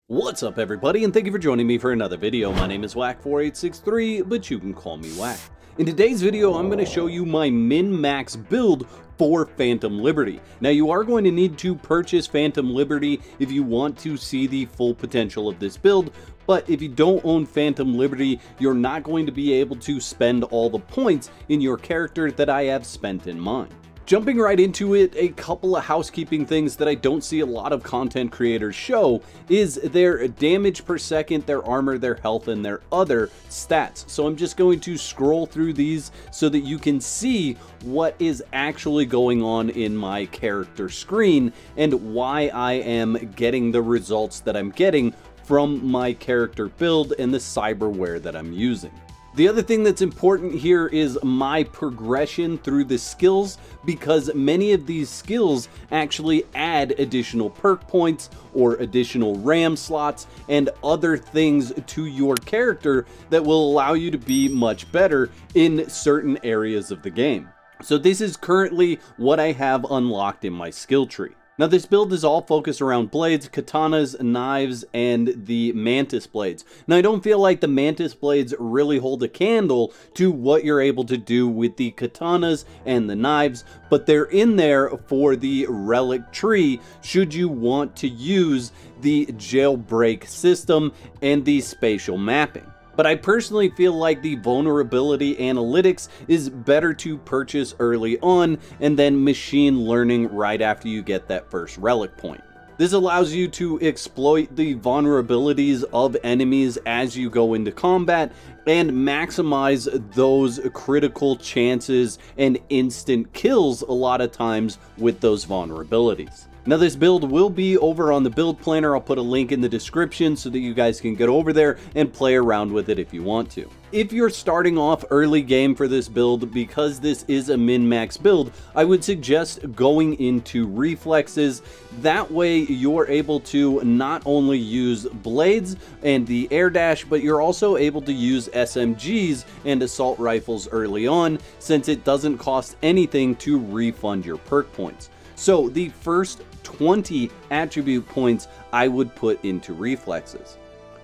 What's up everybody, and thank you for joining me for another video. My name is Whack4863, but you can call me Whack. In today's video, I'm going to show you my min-max build for Phantom Liberty. Now, you are going to need to purchase Phantom Liberty if you want to see the full potential of this build, but if you don't own Phantom Liberty, you're not going to be able to spend all the points in your character that I have spent in mine. Jumping right into it, a couple of housekeeping things that I don't see a lot of content creators show is their damage per second, their armor, their health, and their other stats. So I'm just going to scroll through these so that you can see what is actually going on in my character screen and why I am getting the results that I'm getting from my character build and the cyberware that I'm using. The other thing that's important here is my progression through the skills, because many of these skills actually add additional perk points or additional RAM slots and other things to your character that will allow you to be much better in certain areas of the game. So this is currently what I have unlocked in my skill tree. Now, this build is all focused around blades, katanas, knives, and the Mantis Blades. Now, I don't feel like the Mantis Blades really hold a candle to what you're able to do with the katanas and the knives, but they're in there for the relic tree should you want to use the jailbreak system and the spatial mapping. But I personally feel like the vulnerability analytics is better to purchase early on and then machine learning right after you get that first relic point. This allows you to exploit the vulnerabilities of enemies as you go into combat and maximize those critical chances and instant kills a lot of times with those vulnerabilities. Now, this build will be over on the build planner. I'll put a link in the description so that you guys can get over there and play around with it if you want to. If you're starting off early game for this build, because this is a min-max build, I would suggest going into reflexes. That way you're able to not only use blades and the air dash, but you're also able to use SMGs and assault rifles early on, since it doesn't cost anything to refund your perk points. So the first 20 attribute points I would put into reflexes.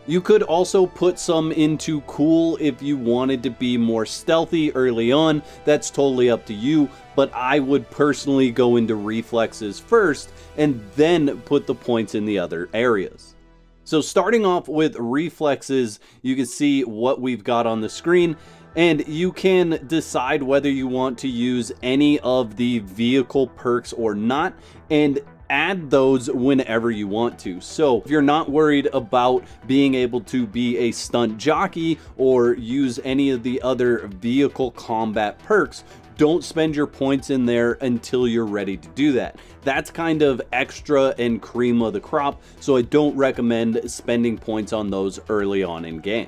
You could also put some into cool if you wanted to be more stealthy early on. That's totally up to you, but I would personally go into reflexes first and then put the points in the other areas. So starting off with reflexes, you can see what we've got on the screen, and you can decide whether you want to use any of the vehicle perks or not, and add those whenever you want to. So if you're not worried about being able to be a stunt jockey or use any of the other vehicle combat perks, don't spend your points in there until you're ready to do that. That's kind of extra and cream of the crop, so I don't recommend spending points on those early on in game.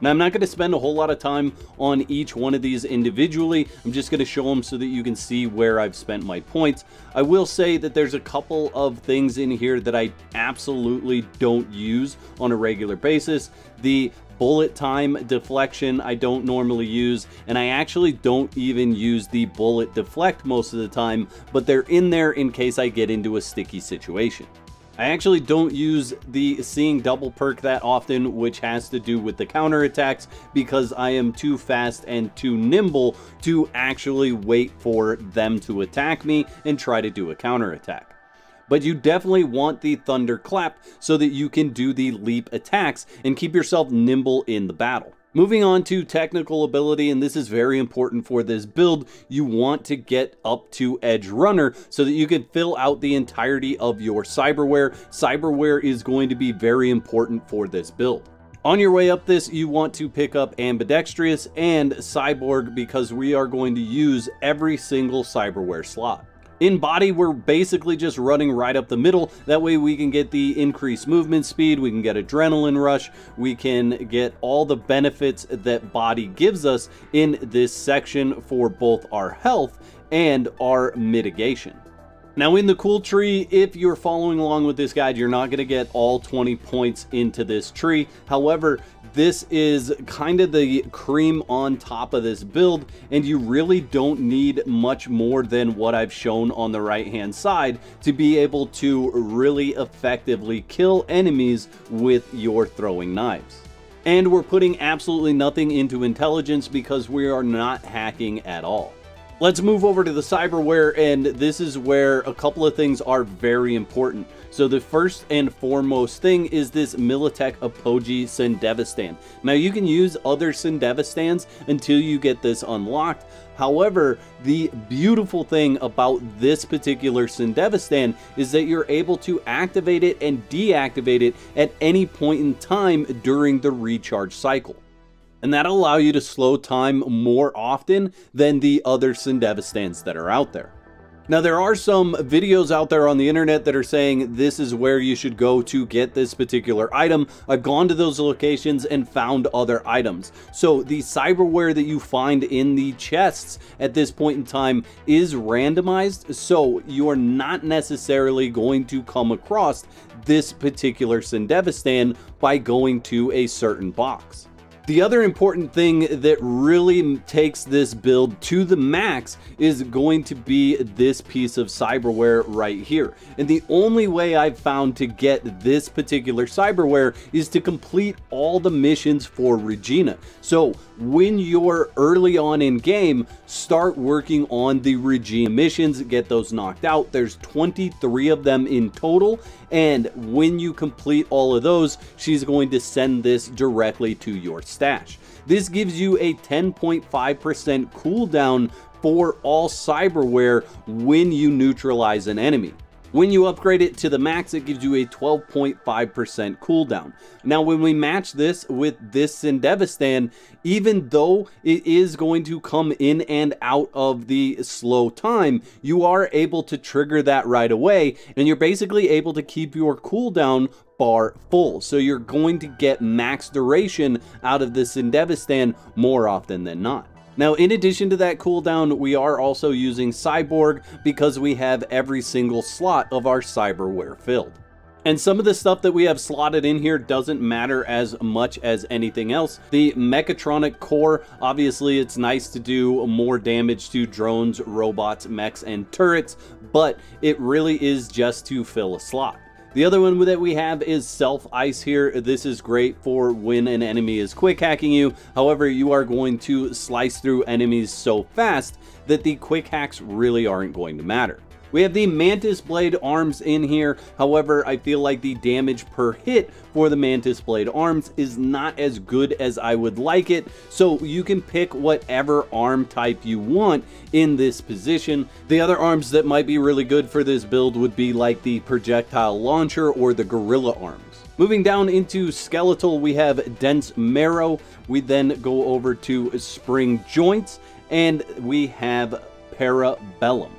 Now, I'm not going to spend a whole lot of time on each one of these individually. I'm just going to show them so that you can see where I've spent my points. I will say that there's a couple of things in here that I absolutely don't use on a regular basis. The bullet time deflection I don't normally use, and I actually don't even use the bullet deflect most of the time, but they're in there in case I get into a sticky situation. I actually don't use the seeing double perk that often, which has to do with the counterattacks, because I am too fast and too nimble to actually wait for them to attack me and try to do a counterattack. But you definitely want the thunderclap so that you can do the leap attacks and keep yourself nimble in the battle. Moving on to technical ability, and this is very important for this build, you want to get up to Edge Runner so that you can fill out the entirety of your cyberware. Cyberware is going to be very important for this build. On your way up this, you want to pick up Ambidextrous and Cyborg, because we are going to use every single cyberware slot. In body, we're basically just running right up the middle. That way we can get the increased movement speed, we can get adrenaline rush, we can get all the benefits that body gives us in this section for both our health and our mitigation. Now in the cool tree, if you're following along with this guide, you're not going to get all 20 points into this tree. However, this is kind of the cream on top of this build, and you really don't need much more than what I've shown on the right hand side to be able to really effectively kill enemies with your throwing knives. And we're putting absolutely nothing into intelligence because we are not hacking at all. Let's move over to the cyberware, and this is where a couple of things are very important. So the first and foremost thing is this Militech Apogee Sandevistan. Now you can use other Sandevistans until you get this unlocked. However, the beautiful thing about this particular Sandevistan is that you're able to activate it and deactivate it at any point in time during the recharge cycle. And that'll allow you to slow time more often than the other Sandevistans that are out there. Now, there are some videos out there on the internet that are saying this is where you should go to get this particular item. I've gone to those locations and found other items. So the cyberware that you find in the chests at this point in time is randomized, so you are not necessarily going to come across this particular Sandevistan by going to a certain box. The other important thing that really takes this build to the max is going to be this piece of cyberware right here. And the only way I've found to get this particular cyberware is to complete all the missions for Regina. So when you're early on in game, start working on the Regina missions, get those knocked out. There's 23 of them in total, and when you complete all of those, she's going to send this directly to your stash. This gives you a 10.5% cooldown for all cyberware when you neutralize an enemy. When you upgrade it to the max, it gives you a 12.5% cooldown. Now, when we match this with this Sandevistan, even though it is going to come in and out of the slow time, you are able to trigger that right away, and you're basically able to keep your cooldown bar full. So you're going to get max duration out of this Sandevistan more often than not. Now, in addition to that cooldown, we are also using Cyborg because we have every single slot of our cyberware filled. And some of the stuff that we have slotted in here doesn't matter as much as anything else. The mechatronic core, obviously it's nice to do more damage to drones, robots, mechs, and turrets, but it really is just to fill a slot. The other one that we have is self-ice here. This is great for when an enemy is quick hacking you. However, you are going to slice through enemies so fast that the quick hacks really aren't going to matter. We have the Mantis Blade arms in here. However, I feel like the damage per hit for the Mantis Blade arms is not as good as I would like it, so you can pick whatever arm type you want in this position. The other arms that might be really good for this build would be like the projectile launcher or the gorilla arms. Moving down into skeletal, we have dense marrow. We then go over to spring joints, and we have parabellum.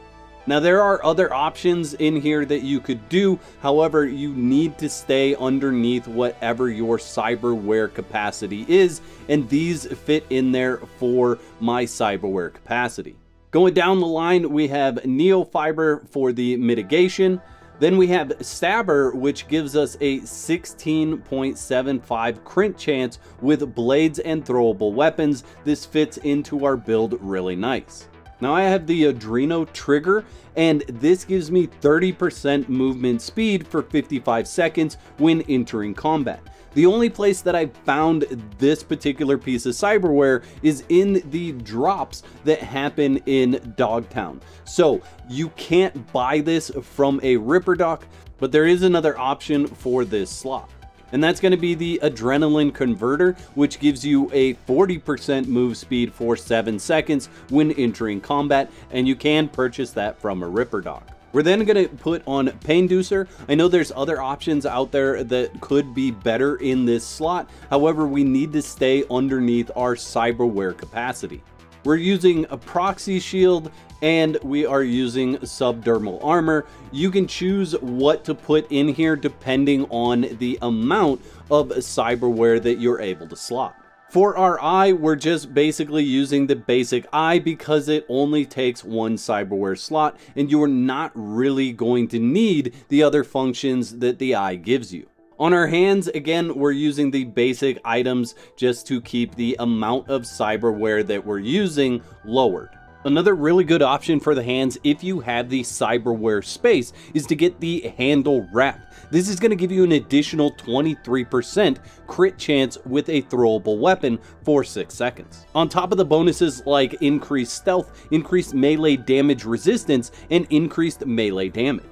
Now, there are other options in here that you could do. However, you need to stay underneath whatever your cyberware capacity is, and these fit in there for my cyberware capacity. Going down the line, we have Neofiber for the mitigation. Then we have Stabber, which gives us a 16.75 crit chance with blades and throwable weapons. This fits into our build really nice. Now I have the Adreno trigger, and this gives me 30% movement speed for 55 seconds when entering combat. The only place that I've found this particular piece of cyberware is in the drops that happen in Dogtown. So you can't buy this from a Ripper Doc, but there is another option for this slot. And that's going to be the Adrenaline Converter, which gives you a 40% move speed for 7 seconds when entering combat, and you can purchase that from a Ripper Doc. We're then going to put on Painducer. I know there's other options out there that could be better in this slot. However, we need to stay underneath our cyberware capacity. We're using a proxy shield, and we are using subdermal armor. You can choose what to put in here depending on the amount of cyberware that you're able to slot. For our eye, we're just basically using the basic eye because it only takes one cyberware slot and you're not really going to need the other functions that the eye gives you. On our hands, again, we're using the basic items just to keep the amount of cyberware that we're using lowered. Another really good option for the hands, if you have the cyberware space, is to get the handle wrap. This is going to give you an additional 23% crit chance with a throwable weapon for 6 seconds. On top of the bonuses like increased stealth, increased melee damage resistance, and increased melee damage.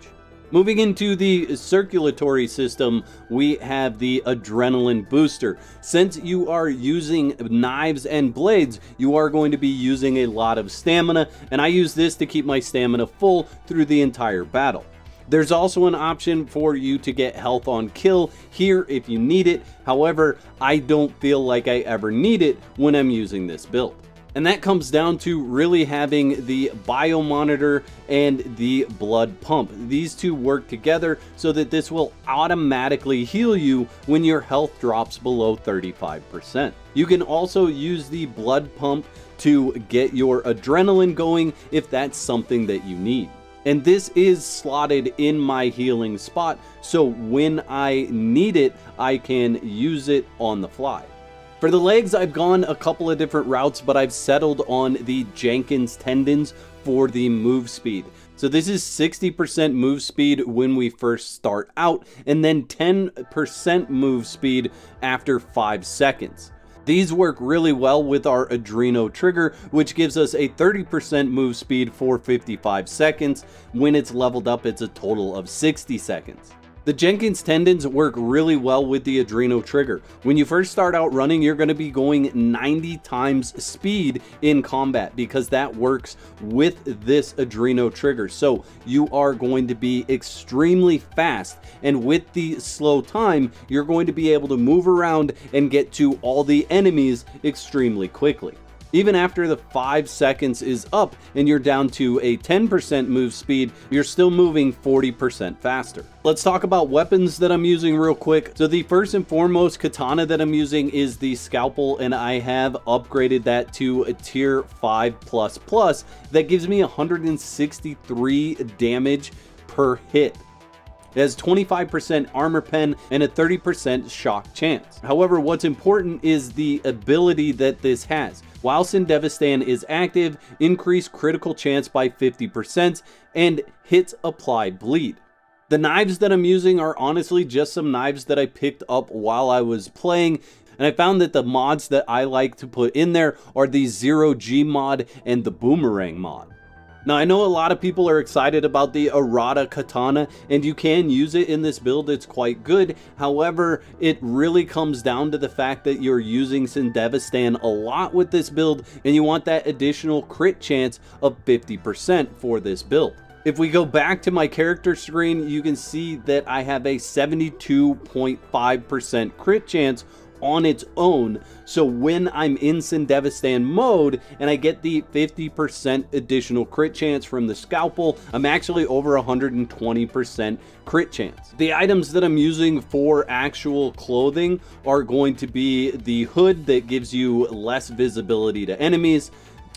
Moving into the circulatory system, we have the adrenaline booster. Since you are using knives and blades, you are going to be using a lot of stamina, and I use this to keep my stamina full through the entire battle. There's also an option for you to get health on kill here if you need it. However, I don't feel like I ever need it when I'm using this build. And that comes down to really having the biomonitor and the blood pump. These two work together so that this will automatically heal you when your health drops below 35%. You can also use the blood pump to get your adrenaline going if that's something that you need. And this is slotted in my healing spot, so when I need it, I can use it on the fly. For the legs, I've gone a couple of different routes, but I've settled on the Jenkins tendons for the move speed. So this is 60% move speed when we first start out, and then 10% move speed after 5 seconds. These work really well with our Adreno trigger, which gives us a 30% move speed for 55 seconds. When it's leveled up, it's a total of 60 seconds. The Jenkins tendons work really well with the Adreno trigger. When you first start out running, you're going to be going 90 times speed in combat because that works with this Adreno trigger. So you are going to be extremely fast, and with the slow time, you're going to be able to move around and get to all the enemies extremely quickly. Even after the 5 seconds is up and you're down to a 10% move speed, you're still moving 40% faster. Let's talk about weapons that I'm using real quick. So the first and foremost katana that I'm using is the scalpel, and I have upgraded that to a tier 5++. That gives me 163 damage per hit. It has 25% armor pen and a 30% shock chance. However, what's important is the ability that this has. While Sandevistan is active, increase critical chance by 50% and hits applied bleed. The knives that I'm using are honestly just some knives that I picked up while I was playing, and I found that the mods that I like to put in there are the 0G mod and the boomerang mod. Now, I know a lot of people are excited about the Arata Katana, and you can use it in this build. It's quite good. However, it really comes down to the fact that you're using Sandevistan a lot with this build, and you want that additional crit chance of 50% for this build. If we go back to my character screen, you can see that I have a 72.5% crit chance on its own. So when I'm in Sandevistan mode and I get the 50% additional crit chance from the scalpel, I'm actually over 120% crit chance. The items that I'm using for actual clothing are going to be the hood that gives you less visibility to enemies,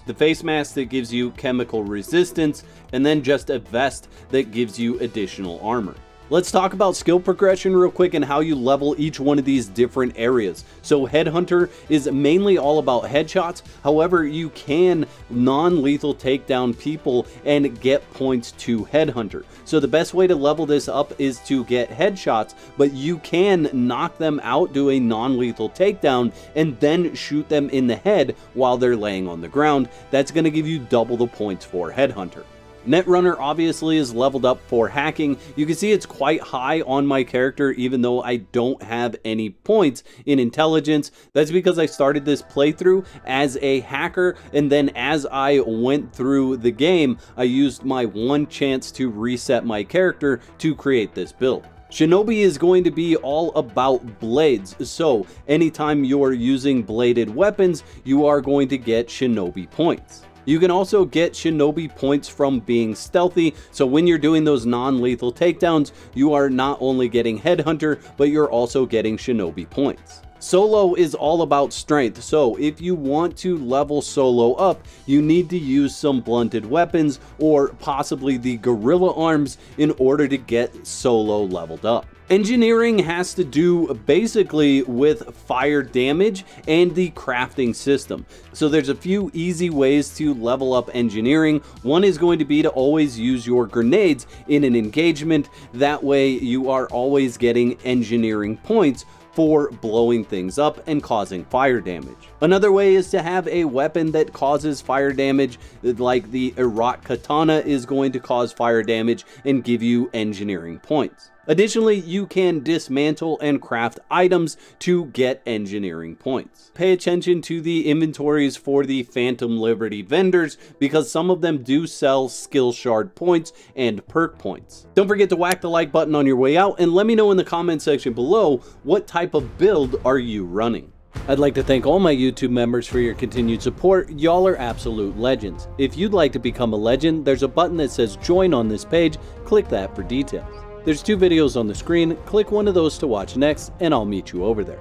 the face mask that gives you chemical resistance, and then just a vest that gives you additional armor. Let's talk about skill progression real quick and how you level each one of these different areas. So Headhunter is mainly all about headshots. However, you can non-lethal take down people and get points to Headhunter. So the best way to level this up is to get headshots, but you can knock them out, do a non-lethal takedown, and then shoot them in the head while they're laying on the ground. That's going to give you double the points for Headhunter. Netrunner obviously is leveled up for hacking. You can see it's quite high on my character even though I don't have any points in intelligence. That's because I started this playthrough as a hacker, and then as I went through the game, I used my one chance to reset my character to create this build. Shinobi is going to be all about blades, so anytime you're using bladed weapons, you are going to get Shinobi points. You can also get Shinobi points from being stealthy, so when you're doing those non-lethal takedowns, you are not only getting Headhunter, but you're also getting Shinobi points. Solo is all about strength, so if you want to level Solo up, you need to use some blunted weapons or possibly the gorilla arms in order to get Solo leveled up. Engineering has to do basically with fire damage and the crafting system. So there's a few easy ways to level up engineering. One is going to be to always use your grenades in an engagement. That way you are always getting engineering points for blowing things up and causing fire damage. Another way is to have a weapon that causes fire damage, like the Katana is going to cause fire damage and give you engineering points. Additionally, you can dismantle and craft items to get engineering points. Pay attention to the inventories for the Phantom Liberty vendors because some of them do sell skill shard points and perk points. Don't forget to whack the like button on your way out and let me know in the comment section below what type of build are you running. I'd like to thank all my YouTube members for your continued support. Y'all are absolute legends. If you'd like to become a legend, there's a button that says join on this page. Click that for details. There's 2 videos on the screen. Click one of those to watch next, and I'll meet you over there.